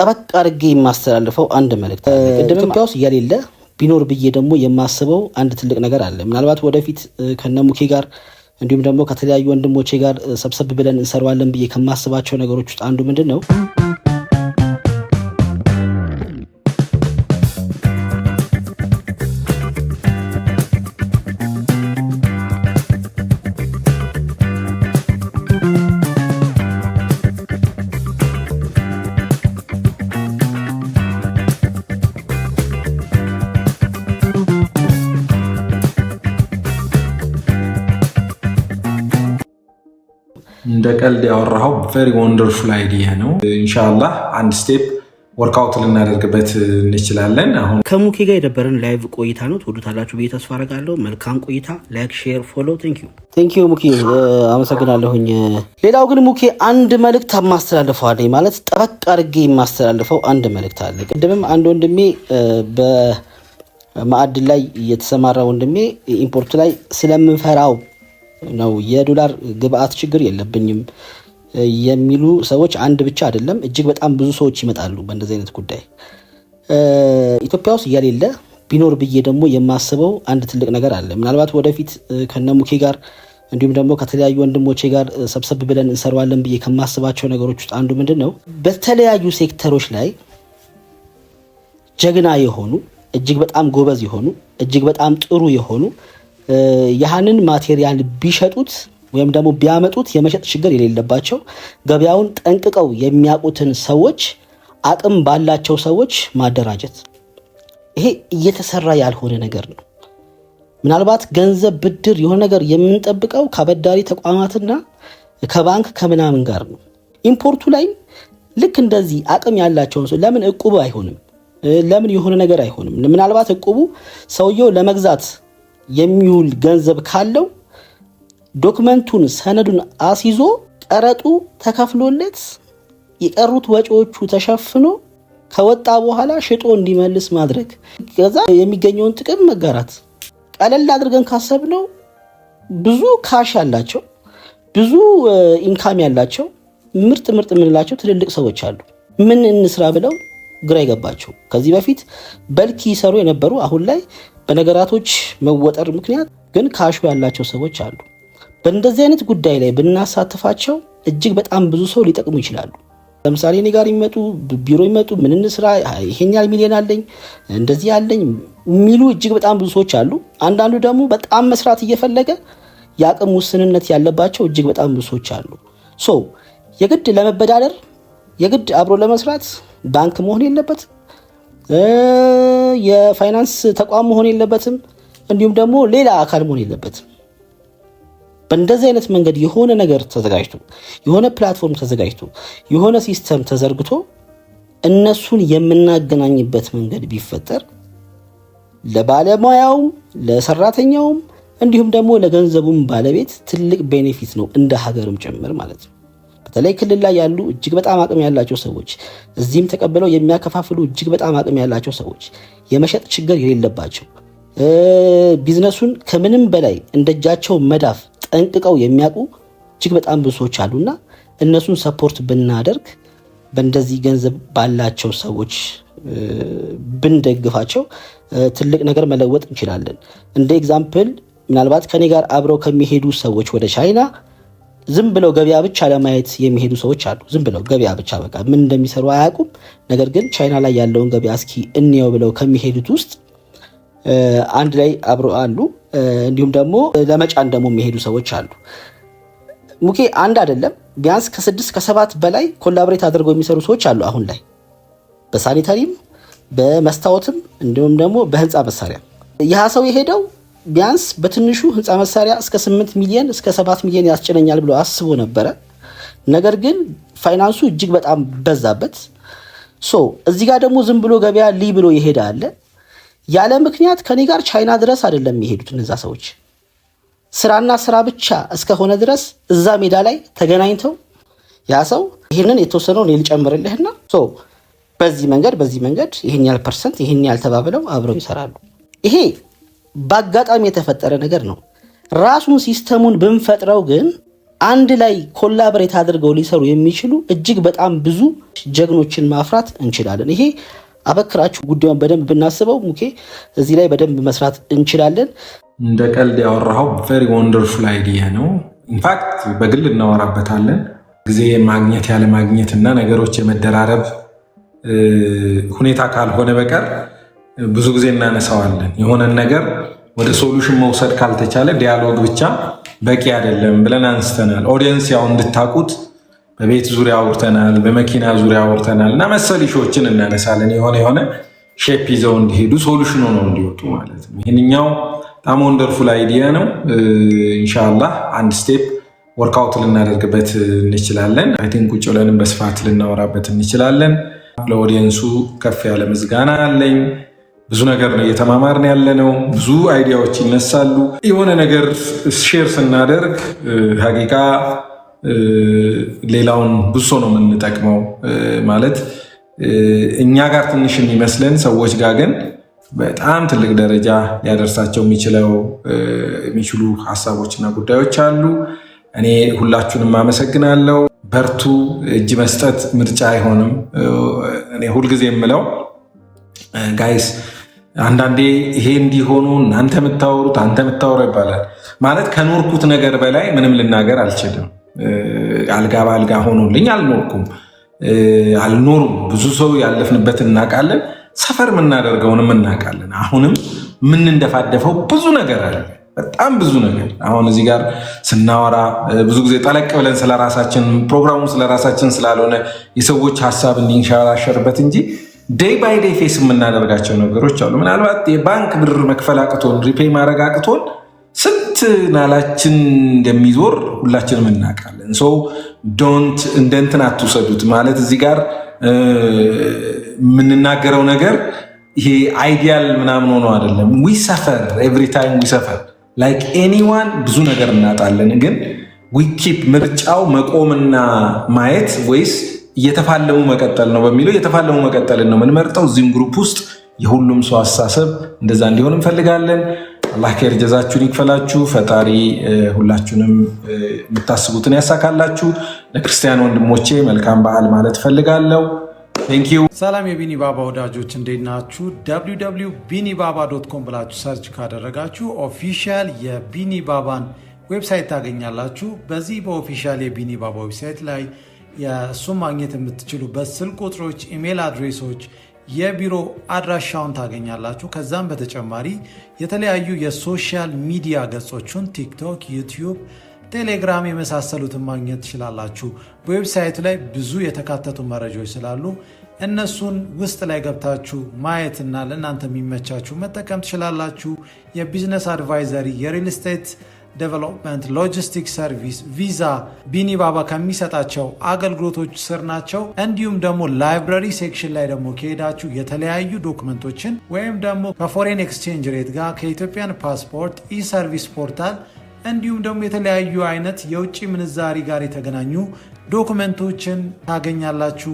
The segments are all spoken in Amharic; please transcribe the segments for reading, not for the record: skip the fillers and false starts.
ጠበቅ አድርጌ የማስተላልፈው አንድ መልእክት ኢትዮጵያ ውስጥ የሌለ ቢኖር ብዬ ደግሞ የማስበው አንድ ትልቅ ነገር አለ። ምናልባት ወደፊት ከነሙኬ ጋር እንዲሁም ደግሞ ከተለያዩ ወንድሞቼ ጋር ሰብሰብ ብለን እንሰራዋለን ብዬ ከማስባቸው ነገሮች ውስጥ አንዱ ምንድነው እንደ ቀልድ ያወራው ቬሪ ወንደርፉል አይዲያ ነው። ኢንሻአላህ አንድ ስቴፕ ወርክአውት ልናደርግበት እንችላለን። አሁን ከሙኬ ጋር የነበረን ላይቭ ቆይታ ነው። ትወዱታላችሁ ብዬ ተስፋ አደርጋለሁ። መልካም ቆይታ። ላይክ፣ ሼር፣ ፎሎ። ቴንክ ዩ ሙኬ፣ አመሰግናለሁኝ። ሌላው ግን ሙኬ አንድ መልእክት ማስተላልፈዋለኝ ማለት ጠበቅ አድርጌ የማስተላልፈው አንድ መልእክት አለ። ቅድምም አንድ ወንድሜ በማዕድን ላይ የተሰማራ ወንድሜ ኢምፖርት ላይ ስለምንፈራው ነው የዶላር ግብአት ችግር የለብኝም የሚሉ ሰዎች አንድ ብቻ አይደለም እጅግ በጣም ብዙ ሰዎች ይመጣሉ በእንደዚህ አይነት ጉዳይ። ኢትዮጵያ ውስጥ የሌለ ቢኖር ብዬ ደግሞ የማስበው አንድ ትልቅ ነገር አለ። ምናልባት ወደፊት ከነሙኬ ጋር እንዲሁም ደግሞ ከተለያዩ ወንድሞቼ ጋር ሰብሰብ ብለን እንሰራዋለን ብዬ ከማስባቸው ነገሮች ውስጥ አንዱ ምንድነው በተለያዩ ሴክተሮች ላይ ጀግና የሆኑ እጅግ በጣም ጎበዝ የሆኑ እጅግ በጣም ጥሩ የሆኑ ያንን ማቴሪያል ቢሸጡት ወይም ደግሞ ቢያመጡት የመሸጥ ችግር የሌለባቸው ገበያውን ጠንቅቀው የሚያውቁትን ሰዎች አቅም ባላቸው ሰዎች ማደራጀት። ይሄ እየተሰራ ያልሆነ ነገር ነው። ምናልባት ገንዘብ ብድር የሆነ ነገር የምንጠብቀው ከአበዳሪ ተቋማትና ከባንክ ከምናምን ጋር ነው። ኢምፖርቱ ላይ ልክ እንደዚህ አቅም ያላቸው ለምን እቁብ አይሆንም? ለምን የሆነ ነገር አይሆንም? ምናልባት እቁቡ ሰውየው ለመግዛት የሚውል ገንዘብ ካለው ዶክመንቱን ሰነዱን አስይዞ ቀረጡ ተከፍሎለት የቀሩት ወጪዎቹ ተሸፍኖ ከወጣ በኋላ ሽጦ እንዲመልስ ማድረግ፣ ከዛ የሚገኘውን ጥቅም መጋራት። ቀለል አድርገን ካሰብነው ብዙ ካሽ ያላቸው ብዙ ኢንካም ያላቸው ምርጥ የምንላቸው ትልልቅ ሰዎች አሉ። ምን እንስራ ብለው ግራ ይገባቸው ከዚህ በፊት በልኪ ይሰሩ የነበሩ አሁን ላይ በነገራቶች መወጠር ምክንያት ግን ካሹ ያላቸው ሰዎች አሉ። በእንደዚህ አይነት ጉዳይ ላይ ብናሳትፋቸው እጅግ በጣም ብዙ ሰው ሊጠቅሙ ይችላሉ። ለምሳሌ እኔ ጋር ይመጡ ቢሮ ይመጡ ምን እንስራ ይሄን ያህል ሚሊዮን አለኝ እንደዚህ ያለኝ የሚሉ እጅግ በጣም ብዙ ሰዎች አሉ። አንዳንዱ ደግሞ በጣም መስራት እየፈለገ የአቅም ውስንነት ያለባቸው እጅግ በጣም ብዙ ሰዎች አሉ። የግድ ለመበዳደር የግድ አብሮ ለመስራት ባንክ መሆን የለበትም፣ የፋይናንስ ተቋም መሆን የለበትም፣ እንዲሁም ደግሞ ሌላ አካል መሆን የለበትም። በእንደዚህ አይነት መንገድ የሆነ ነገር ተዘጋጅቶ የሆነ ፕላትፎርም ተዘጋጅቶ የሆነ ሲስተም ተዘርግቶ እነሱን የምናገናኝበት መንገድ ቢፈጠር ለባለሙያውም ለሰራተኛውም እንዲሁም ደግሞ ለገንዘቡም ባለቤት ትልቅ ቤኔፊት ነው፣ እንደ ሀገርም ጭምር ማለት ነው። በተለይ ክልል ላይ ያሉ እጅግ በጣም አቅም ያላቸው ሰዎች እዚህም ተቀብለው የሚያከፋፍሉ እጅግ በጣም አቅም ያላቸው ሰዎች የመሸጥ ችግር የሌለባቸው ቢዝነሱን ከምንም በላይ እንደጃቸው መዳፍ ጠንቅቀው የሚያውቁ እጅግ በጣም ብዙ ሰዎች አሉና እነሱን ሰፖርት ብናደርግ በእንደዚህ ገንዘብ ባላቸው ሰዎች ብንደግፋቸው ትልቅ ነገር መለወጥ እንችላለን። እንደ ኤግዛምፕል ምናልባት ከኔ ጋር አብረው ከሚሄዱ ሰዎች ወደ ቻይና ዝም ብለው ገበያ ብቻ ለማየት የሚሄዱ ሰዎች አሉ። ዝም ብለው ገበያ ብቻ በቃ ምን እንደሚሰሩ አያውቁም። ነገር ግን ቻይና ላይ ያለውን ገበያ እስኪ እንየው ብለው ከሚሄዱት ውስጥ አንድ ላይ አብረው አሉ። እንዲሁም ደግሞ ለመጫን ደግሞ የሚሄዱ ሰዎች አሉ። ሙኬ አንድ አይደለም ቢያንስ ከ6 ከ7 በላይ ኮላቦሬት አድርገው የሚሰሩ ሰዎች አሉ አሁን ላይ በሳኒታሪም በመስታወትም እንዲሁም ደግሞ በህንፃ መሳሪያ። ያ ሰው የሄደው ቢያንስ በትንሹ ህንፃ መሳሪያ እስከ 8 ሚሊዮን እስከ 7 ሚሊዮን ያስጨነኛል ብሎ አስቦ ነበረ። ነገር ግን ፋይናንሱ እጅግ በጣም በዛበት። እዚህ ጋር ደግሞ ዝም ብሎ ገበያ ብሎ ይሄዳ አለ። ያለ ምክንያት ከኔ ጋር ቻይና ድረስ አይደለም የሚሄዱት እነዛ ሰዎች። ስራና ስራ ብቻ እስከሆነ ድረስ እዛ ሜዳ ላይ ተገናኝተው ያ ሰው ይሄንን የተወሰነውን ልጨምርልህና በዚህ መንገድ ይሄን ያህል ፐርሰንት ይሄን ያህል ተባብለው አብረው ይሰራሉ። ይሄ በአጋጣሚ የተፈጠረ ነገር ነው። ራሱን ሲስተሙን ብንፈጥረው ግን አንድ ላይ ኮላቦሬት አድርገው ሊሰሩ የሚችሉ እጅግ በጣም ብዙ ጀግኖችን ማፍራት እንችላለን። ይሄ አበክራችሁ ጉዳዩን በደንብ ብናስበው ሙኬ እዚህ ላይ በደንብ መስራት እንችላለን። እንደ ቀልድ ያወራኸው ቬሪ ወንደርፉል አይዲያ ነው። ኢንፋክት በግል እናወራበታለን። ጊዜ ማግኘት ያለ ማግኘት እና ነገሮች የመደራረብ ሁኔታ ካልሆነ በቀር ብዙ ጊዜ እናነሳዋለን። የሆነን ነገር ወደ ሶሉሽን መውሰድ ካልተቻለ ዲያሎግ ብቻ በቂ አይደለም ብለን አንስተናል። ኦዲየንስ ያው እንድታቁት በቤት ዙሪያ አውርተናል፣ በመኪና ዙሪያ አውርተናል እና መሰል ሾችን እናነሳለን። የሆነ ሼፕ ይዘው እንዲሄዱ ሶሉሽን ሆነው እንዲወጡ ማለት ነው። ይህንኛው በጣም ወንደርፉል አይዲያ ነው። ኢንሻላህ አንድ ስቴፕ ወርክአውት ልናደርግበት እንችላለን። አይ ቲንክ ቁጭ ብለንም በስፋት ልናወራበት እንችላለን። ለኦዲየንሱ ከፍ ያለ ምስጋና አለኝ። ብዙ ነገር ነው እየተማማርን ያለ ነው። ብዙ አይዲያዎች ይነሳሉ። የሆነ ነገር ሼር ስናደርግ ሀቂቃ ሌላውን ብዙ ሰው ነው የምንጠቅመው። ማለት እኛ ጋር ትንሽ የሚመስለን ሰዎች ጋር ግን በጣም ትልቅ ደረጃ ሊያደርሳቸው የሚችሉ ሀሳቦችና ጉዳዮች አሉ። እኔ ሁላችሁንም አመሰግናለሁ። በርቱ። እጅ መስጠት ምርጫ አይሆንም። እኔ ሁልጊዜ የምለው ጋይስ አንዳንዴ ይሄ እንዲሆኑ እናንተ የምታወሩት አንተ የምታወራው ይባላል። ማለት ከኖርኩት ነገር በላይ ምንም ልናገር አልችልም። አልጋ በአልጋ ሆኖልኝ አልኖርኩም፣ አልኖሩም። ብዙ ሰው ያለፍንበትን እናውቃለን፣ ሰፈር የምናደርገውንም እናውቃለን። አሁንም የምንንደፋደፈው ብዙ ነገር አለ፣ በጣም ብዙ ነገር። አሁን እዚህ ጋር ስናወራ ብዙ ጊዜ ጠለቅ ብለን ስለራሳችን ፕሮግራሙ ስለራሳችን ስላልሆነ የሰዎች ሀሳብ እንዲንሸራሸርበት እንጂ ዴይ ባይ ዴይ ፌስ የምናደርጋቸው ነገሮች አሉ። ምናልባት የባንክ ብር መክፈል አቅቶን ሪፔይ ማድረግ አቅቶን ስንት ናላችን እንደሚዞር ሁላችንም እናውቃለን። ሶ ዶንት እንደ እንትን አትውሰዱት። ማለት እዚህ ጋር የምንናገረው ነገር ይሄ አይዲያል ምናምን ሆኖ አይደለም። ዊ ሰፈር ኤቭሪ ታይም ዊ ሰፈር ላይክ ኤኒዋን ብዙ ነገር እናጣለን። ግን ዊ ኪፕ ምርጫው መቆምና ማየት ወይስ እየተፋለሙ መቀጠል ነው በሚለው እየተፋለሙ መቀጠልን ነው የምንመርጠው። እዚህም ግሩፕ ውስጥ የሁሉም ሰው አስተሳሰብ እንደዛ እንዲሆን እንፈልጋለን። አላህ ከይር ጀዛችሁን ይክፈላችሁ። ፈጣሪ ሁላችሁንም የምታስቡትን ያሳካላችሁ። ለክርስቲያን ወንድሞቼ መልካም በዓል ማለት እፈልጋለሁ። ቴንኪዩ። ሰላም የቢኒ ባባ ወዳጆች እንዴት ናችሁ? www.binibaba.com ብላችሁ ሰርች ካደረጋችሁ ኦፊሻል የቢኒ ባባን ዌብሳይት ታገኛላችሁ። በዚህ በኦፊሻል የቢኒ ባባ ዌብሳይት ላይ የእሱን ማግኘት የምትችሉበት ስልክ ቁጥሮች፣ ኢሜል አድሬሶች፣ የቢሮ አድራሻውን ታገኛላችሁ። ከዛም በተጨማሪ የተለያዩ የሶሻል ሚዲያ ገጾችን ቲክቶክ፣ ዩቲዩብ፣ ቴሌግራም የመሳሰሉትን ማግኘት ትችላላችሁ። በዌብሳይቱ ላይ ብዙ የተካተቱ መረጃዎች ስላሉ እነሱን ውስጥ ላይ ገብታችሁ ማየትና ለእናንተ የሚመቻችሁ መጠቀም ትችላላችሁ። የቢዝነስ አድቫይዘሪ፣ የሪል ስቴት ዴቨሎፕመንት፣ ሎጂስቲክስ ሰርቪስ፣ ቪዛ ቢኒ ባባ ከሚሰጣቸው አገልግሎቶች ስር ናቸው። እንዲሁም ደግሞ ላይብረሪ ሴክሽን ላይ ደግሞ ከሄዳችሁ የተለያዩ ዶክመንቶችን ወይም ደግሞ ከፎሬን ኤክስቼንጅ ሬት ጋር ከኢትዮጵያን ፓስፖርት፣ ኢሰርቪስ ፖርታል እንዲሁም ደግሞ የተለያዩ አይነት የውጭ ምንዛሪ ጋር የተገናኙ ዶክመንቶችን ታገኛላችሁ።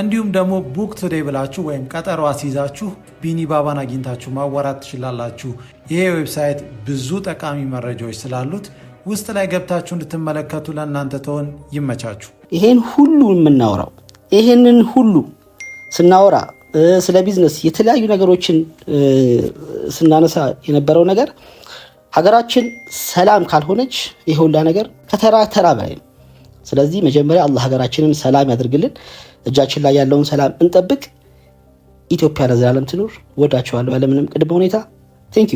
እንዲሁም ደግሞ ቡክ ቱዴይ ብላችሁ ወይም ቀጠሮ አስይዛችሁ ቢኒ ባባን አግኝታችሁ ማዋራት ትችላላችሁ። ይሄ ዌብሳይት ብዙ ጠቃሚ መረጃዎች ስላሉት ውስጥ ላይ ገብታችሁ እንድትመለከቱ ለእናንተ ተሆን ይመቻችሁ። ይሄን ሁሉ የምናወራው ይሄንን ሁሉ ስናወራ ስለ ቢዝነስ የተለያዩ ነገሮችን ስናነሳ የነበረው ነገር ሀገራችን ሰላም ካልሆነች ይሄ ሁላ ነገር ከተራ ተራ በላይ ነው። ስለዚህ መጀመሪያ አላህ ሀገራችንን ሰላም ያድርግልን። እጃችን ላይ ያለውን ሰላም እንጠብቅ። ኢትዮጵያ ለዘላለም ትኑር። ወዳችኋለሁ ያለምንም ቅድመ ሁኔታ። ቴንክ ዩ